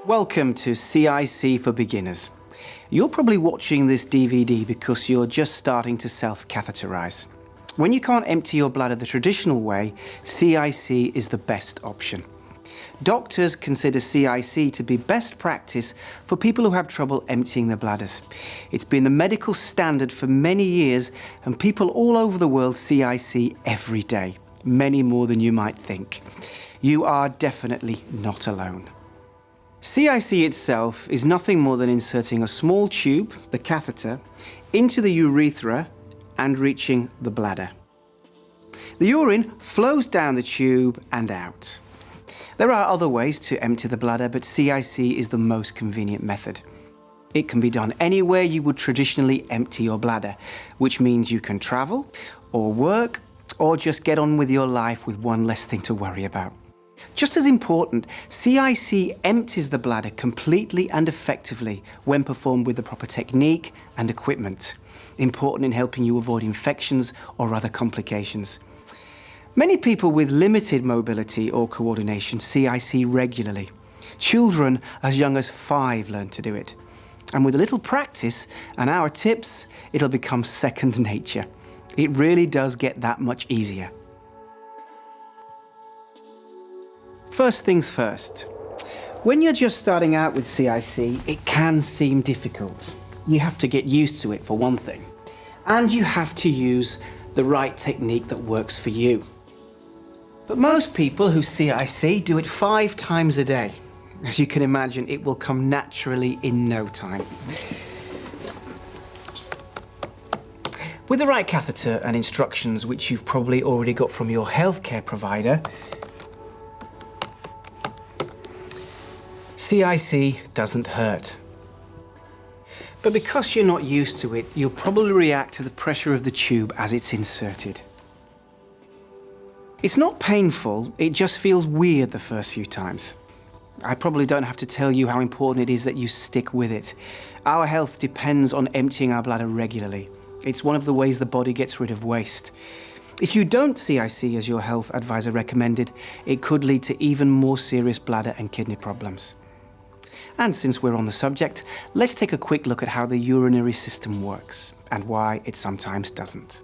Welcome to CIC for Beginners. You're probably watching this DVD because you're just starting to self-catheterize. When you can't empty your bladder the traditional way, CIC is the best option. Doctors consider CIC to be best practice for people who have trouble emptying their bladders. It's been the medical standard for many years, and people all over the world CIC every day, many more than you might think. You are definitely not alone. CIC itself is nothing more than inserting a small tube, the catheter, into the urethra and reaching the bladder. The urine flows down the tube and out. There are other ways to empty the bladder, but CIC is the most convenient method. It can be done anywhere you would traditionally empty your bladder, which means you can travel, or work, or just get on with your life with one less thing to worry about. Just as important, CIC empties the bladder completely and effectively when performed with the proper technique and equipment, important in helping you avoid infections or other complications. Many people with limited mobility or coordination CIC regularly. Children as young as 5 learn to do it. And with a little practice and our tips, it'll become second nature. It really does get that much easier. First things first. When you're just starting out with CIC, it can seem difficult. You have to get used to it, for one thing. And you have to use the right technique that works for you. But most people who CIC do it 5 times a day. As you can imagine, it will come naturally in no time. With the right catheter and instructions, which you've probably already got from your healthcare provider, CIC doesn't hurt. But because you're not used to it, you'll probably react to the pressure of the tube as it's inserted. It's not painful, it just feels weird the first few times. I probably don't have to tell you how important it is that you stick with it. Our health depends on emptying our bladder regularly. It's one of the ways the body gets rid of waste. If you don't CIC as your health advisor recommended, it could lead to even more serious bladder and kidney problems. And since we're on the subject, let's take a quick look at how the urinary system works and why it sometimes doesn't.